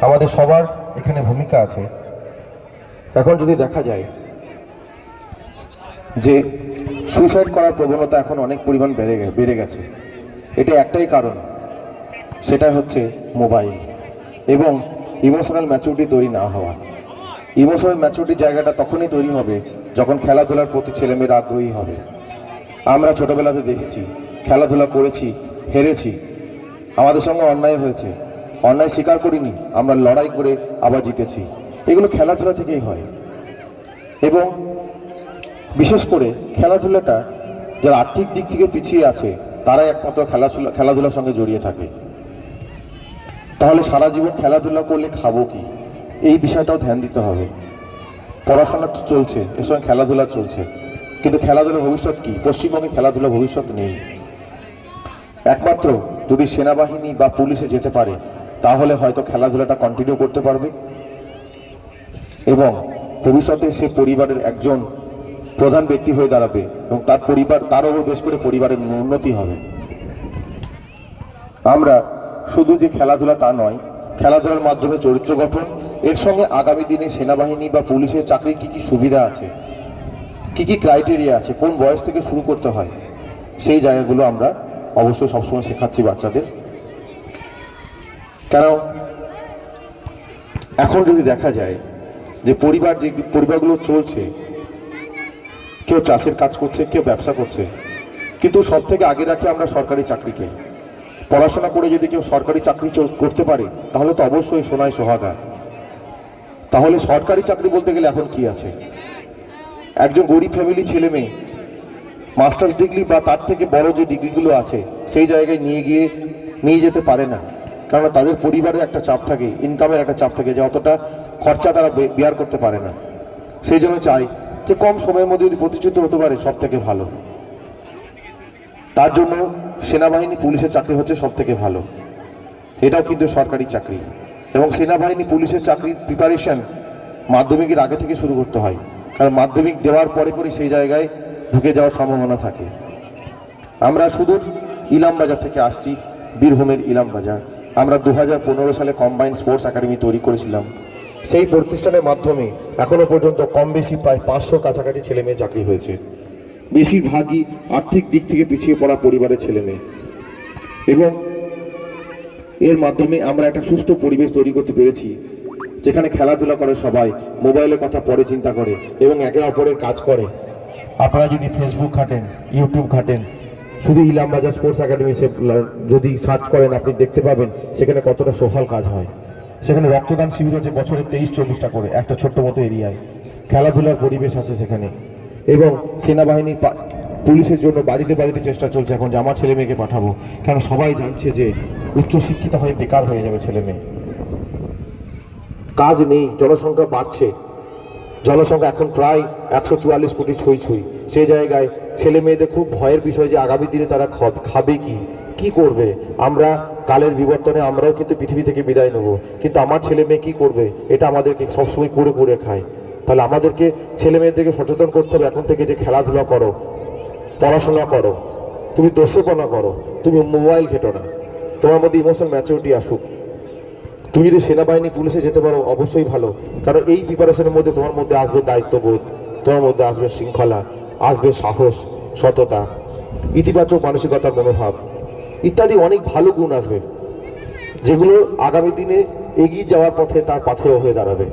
আমাদের সবার এখানে ভূমিকা আছে। এখন যদি দেখা যায় যে সুইসাইড করার প্রবণতা এখন অনেক পরিমাণ বেড়ে গেছে, এটা একটাই কারণ, সেটা হচ্ছে মোবাইল এবং ইমোশনাল ম্যাচুরিটি তৈরি না হওয়া। ইমোশনাল ম্যাচুরিটির জায়গাটা তখনই তৈরি হবে যখন খেলাধুলার প্রতি ছেলেমেয়েরা আগ্রহী হবে। আমরা ছোটোবেলাতে দেখেছি, খেলাধুলা করেছি, হেরেছি, আমাদের সঙ্গে অন্যায় হয়েছে, অন্যায় স্বীকার করিনি, আমরা লড়াই করে আবার জিতেছি। এগুলো খেলাধুলা থেকেই হয়। এবং বিশেষ করে খেলাধুলাটা যারা আর্থিক দিক থেকে পিছিয়ে আছে তারাই একমাত্র খেলাধুলার সঙ্গে জড়িয়ে থাকে। তাহলে সারা জীবন খেলাধুলা করলে খাবো কি, এই বিষয়টাও ধ্যান দিতে হবে। পড়াশোনা তো চলছে, এর সঙ্গে খেলাধুলা চলছে, কিন্তু খেলাধুলার ভবিষ্যৎ কি? পশ্চিমবঙ্গে খেলাধুলার ভবিষ্যৎ নেই। একমাত্র যদি সেনাবাহিনী বা পুলিশে যেতে পারে তাহলে হয়তো খেলাধুলাটা কন্টিনিউ করতে পারবে এবং ভবিষ্যতে সে পরিবারের একজন প্রধান ব্যক্তি হয়ে দাঁড়াবে এবং তার পরিবার, তার উপর বেশ করে পরিবারের উন্নতি হবে। আমরা শুধু যে খেলাধুলা তা নয়, খেলাধুলার মাধ্যমে চরিত্র গঠন, এর সঙ্গে আগামী দিনে সেনাবাহিনী বা পুলিশের চাকরির কী কী সুবিধা আছে, কী কী ক্রাইটেরিয়া আছে, কোন বয়স থেকে শুরু করতে হয়, সেই জায়গাগুলো আমরা অবশ্যই সবসময় শেখাচ্ছি বাচ্চাদের। কারণ এখন যদি দেখা যায় যে পরিবারগুলো চলছে, কেউ চাষের কাজ করছে, কেউ ব্যবসা করছে, কিন্তু সব থেকে আগে রাখে আমরা সরকারি চাকরিকে। পড়াশোনা করে যদি কেউ সরকারি চাকরি করতে পারে তাহলে তো অবশ্যই সোনায় সোহাগা। তাহলে সরকারি চাকরি বলতে গেলে এখন কি আছে? একজন গরিব ফ্যামিলি ছেলে মেয়ে মাস্টার্স ডিগ্রি বা তার থেকে বড় যে ডিগ্রিগুলো আছে সেই জায়গায় নিয়ে যেতে পারে না, কারণ তাদের পরিবারের একটা চাপ থাকে, ইনকামের একটা চাপ থাকে, যে অতটা খরচা তারা বেয়ার করতে পারে না। সেই জন্য চাই যে কম সময়ের মধ্যে যদি প্রতিষ্ঠিত হতে পারে সব থেকে ভালো। তার জন্য সেনাবাহিনী পুলিশের চাকরি হচ্ছে সব থেকে ভালো। এটাও কিন্তু সরকারি চাকরি এবং সেনাবাহিনী পুলিশের চাকরির প্রিপারেশন মাধ্যমিকের আগে থেকে শুরু করতে হয়, কারণ মাধ্যমিক দেওয়ার পরে সেই জায়গায় ঢুকে যাওয়ার সম্ভাবনা থাকে। আমরা সুদূর ইলামবাজার থেকে আসছি, বীরভূমের ইলামবাজার। আমরা 2015 সালে কম্বাইন্ড স্পোর্টস একাডেমি তৈরি করেছিলাম। সেই প্রতিষ্ঠানের মাধ্যমে এখনো পর্যন্ত কম বেশি প্রায় 500 কাছাকাছি ছেলে মেয়ে চাকরি হয়েছে। বেশিরভাগই আর্থিক দিক থেকে পিছিয়ে পড়া পরিবারের ছেলে মেয়ে, এবং এর মাধ্যমে আমরা একটা সুষ্ঠু পরিবেশ তৈরি করতে পেরেছি যেখানে খেলাধুলা করে সবাই, মোবাইলের কথা পরে চিন্তা করে এবং একে অপরের কাজ করে। আপনারা যদি ফেসবুক ঘাটেন, ইউটিউব ঘাটেন, শুধু ইলামবাজার স্পোর্টস একাডেমি যদি সার্চ করেন আপনি দেখতে পাবেন সেখানে কতটা সফল কাজ হয়। সেখানে রক্তদান শিবির হচ্ছে বছরে 23-24টা করে, একটা ছোট্ট মতো এরিয়ায়। খেলাধুলার পরিবেশ আছে সেখানে, এবং সেনাবাহিনীর পুলিশের জন্য বাড়িতে বাড়িতে চেষ্টা চলছে এখন যে আমার ছেলে মেয়েকে পাঠাবো, কারণ সবাই জানছে যে উচ্চশিক্ষিত হয়ে বেকার হয়ে যাবে ছেলে মেয়ে, কাজ নেই, জনসংখ্যা বাড়ছে, জনসংখ্যা এখন প্রায় 144 কোটি ছুঁই। সেই জায়গায় ছেলে মেয়েদের খুব ভয়ের বিষয় যে আগামী দিনে তারা খাবে কি করবে। আমরা কালের বিবর্তনে আমরাও কিন্তু পৃথিবী থেকে বিদায় নেব, কিন্তু আমার ছেলে মেয়ে কী করবে এটা আমাদেরকে সবসময় করে খায়। তাহলে আমাদেরকে ছেলে মেয়েদেরকে সচেতন করতে হবে এখন থেকে যে খেলাধুলা করো, পড়াশোনা করো, তুমি দস্যুপনা করো, তুমি মোবাইল ঘেটো না, তোমার মধ্যে ইমোশনাল ম্যাচুরিটি আসুক। তুমি যদি সেনাবাহিনী পুলিশে যেতে পারো অবশ্যই ভালো, কারণ এই প্রিপারেশনের মধ্যে তোমার মধ্যে আসবে দায়িত্ববোধ, তোমার মধ্যে আসবে শৃঙ্খলা, আসবে সাহস, সততা, ইতিবাচক মানসিকতার মনোভাব ইত্যাদি অনেক ভালো গুণ আসবে, যেগুলো আগামী দিনে এগিয়ে যাওয়ার পথে তার পাথেয় হয়ে দাঁড়াবে।